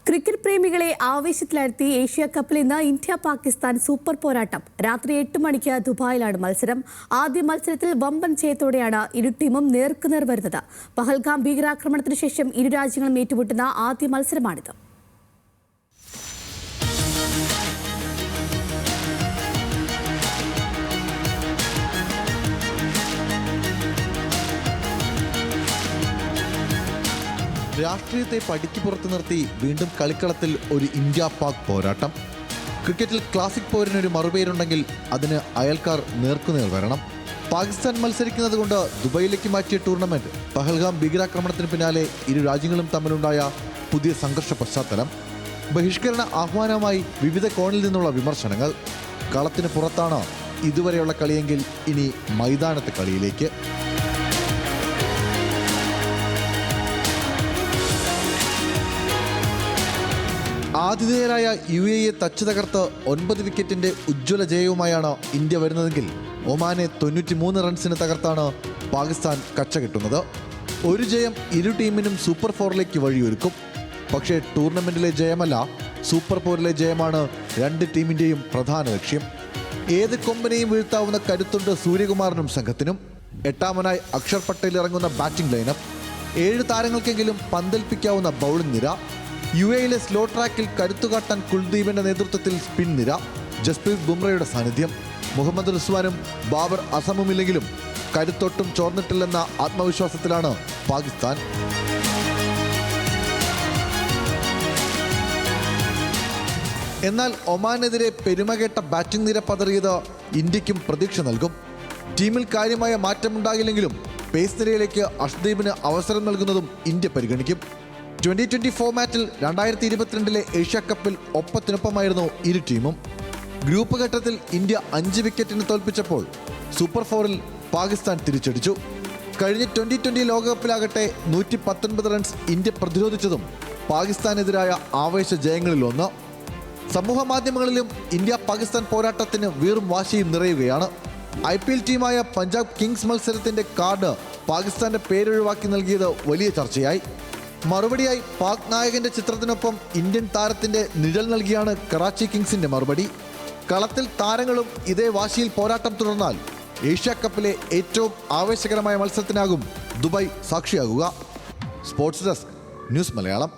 Cricket പ്രേമികളെ ആവേശത്തിലാഴ്ത്തി Asia കപ്പിൽ ഇന്ന് India Pakistan super പോരാട്ടം. രാത്രി 8 മണിക്ക് ദുബായിലാണ് മത്സരം. ആദ്യ മത്സരത്തിൽ വമ്പൻ ജയത്തോടെയാണ് ഇരു ടീമും നേർക്കുനേർ വരുന്നത്. പഹൽഗാം ഭീകരാക്രമണത്തിന് ശേഷം ഇരു രാജ്യങ്ങളും ഏറ്റുമുട്ടുന്ന ആദ്യ മത്സരമാണിത്. രാഷ്ട്രീയത്തെ പടിക്ക് പുറത്തു നിർത്തി വീണ്ടും കളിക്കളത്തിൽ ഒരു ഇന്ത്യ പാക് പോരാട്ടം. ക്രിക്കറ്റിൽ ക്ലാസിക് പോരിനൊരു മറുപേരുണ്ടെങ്കിൽ അതിന് അയൽക്കാർ നേർക്കുനേർ വരണം. പാകിസ്ഥാൻ മത്സരിക്കുന്നത് കൊണ്ട് ദുബൈയിലേക്ക് മാറ്റിയ ടൂർണമെന്റ് പഹൽഗാം ഭീകരാക്രമണത്തിന് പിന്നാലെ ഇരു രാജ്യങ്ങളും തമ്മിലുണ്ടായ പുതിയ സംഘർഷ പശ്ചാത്തലം. ബഹിഷ്കരണ ആഹ്വാനവുമായി വിവിധ കോണിൽ നിന്നുള്ള വിമർശനങ്ങൾ. കളത്തിന് പുറത്താണ് ഇതുവരെയുള്ള കളിയെങ്കിൽ ഇനി മൈതാനത്തെ കളിയിലേക്ക്. ആതിഥേയരായ UAE തച്ചു തകർത്ത് 9 വിക്കറ്റിന്റെ ഉജ്ജ്വല ജയവുമായാണ് ഇന്ത്യ വരുന്നതെങ്കിൽ ഒമാനെ 93 റൺസിന് തകർത്താണ് പാകിസ്ഥാൻ കച്ച കെട്ടുന്നത്. ഒരു ജയം ഇരു ടീമിനും സൂപ്പർ ഫോറിലേക്ക് വഴിയൊരുക്കും. പക്ഷേ ടൂർണമെന്റിലെ ജയമല്ല, സൂപ്പർ ഫോറിലെ ജയമാണ് രണ്ട് ടീമിന്റെയും പ്രധാന ലക്ഷ്യം. ഏത് കൊമ്പനെയും വീഴ്ത്താവുന്ന കരുത്തുണ്ട് സൂര്യകുമാറിനും സംഘത്തിനും. എട്ടാമനായി അക്ഷർ പട്ടേൽ ഇറങ്ങുന്ന ബാറ്റിംഗ് ലൈനപ്പ്, 7 താരങ്ങൾക്കെങ്കിലും പന്തൽപ്പിക്കാവുന്ന ബൗളിംഗ് നിര, UAE സ്ലോ ട്രാക്കിൽ കരുത്തുകാട്ടാൻ കുൽദീപിന്റെ നേതൃത്വത്തിൽ സ്പിൻ നിര, ജസ്പ്രീത് ബുംറയുടെ സാന്നിധ്യം. മുഹമ്മദ് റിസ്വാനും ബാബർ അസമുമില്ലെങ്കിലും കരുത്തൊട്ടും ചോർന്നിട്ടില്ലെന്ന ആത്മവിശ്വാസത്തിലാണ് പാകിസ്ഥാൻ. എന്നാൽ ഒമാനെതിരെ പെരുമകേട്ട ബാറ്റിംഗ് നിര പതറിയത് ഇന്ത്യക്കും പ്രതീക്ഷ നൽകും. ടീമിൽ കാര്യമായ മാറ്റമുണ്ടാകില്ലെങ്കിലും പേസ് നിരയിലേക്ക് അഷ്ദീപിന് അവസരം നൽകുന്നതും ഇന്ത്യ പരിഗണിക്കും. 2020 ഫോമാറ്റിൽ 2022 ഏഷ്യ കപ്പിൽ ഒപ്പത്തിനൊപ്പമായിരുന്നു ഇരു ടീമും. ഗ്രൂപ്പ് ഘട്ടത്തിൽ ഇന്ത്യ 5 വിക്കറ്റിന് തോൽപ്പിച്ചപ്പോൾ സൂപ്പർ ഫോറിൽ പാകിസ്ഥാൻ തിരിച്ചടിച്ചു. കഴിഞ്ഞ 2020 ലോകകപ്പിലാകട്ടെ 119 റൺസ് ഇന്ത്യ പ്രതിരോധിച്ചതും പാകിസ്ഥാനെതിരായ ആവേശ ജയങ്ങളിലൊന്ന്. സമൂഹ മാധ്യമങ്ങളിലും ഇന്ത്യ പാകിസ്ഥാൻ പോരാട്ടത്തിന് വീറും വാശിയും നിറയുകയാണ്. IPL ടീമായ പഞ്ചാബ് കിങ്സ് മത്സരത്തിന്റെ കാർഡ് പാകിസ്ഥാന്റെ പേരൊഴിവാക്കി നൽകിയത് വലിയ ചർച്ചയായി. മറുപടിയായി പാക് നായകന്റെ ചിത്രത്തിനൊപ്പം ഇന്ത്യൻ താരത്തിന്റെ നിഴൽ നൽകിയാണ് കറാച്ചി കിങ്സിന്റെ മറുപടി. കളത്തിൽ താരങ്ങളും ഇതേ വാശിയിൽ പോരാട്ടം തുടർന്നാൽ ഏഷ്യ കപ്പിലെ ഏറ്റവും ആവേശകരമായ മത്സരത്തിനാകും ദുബായ് സാക്ഷിയാകുക. Sports desk, news Malayalam.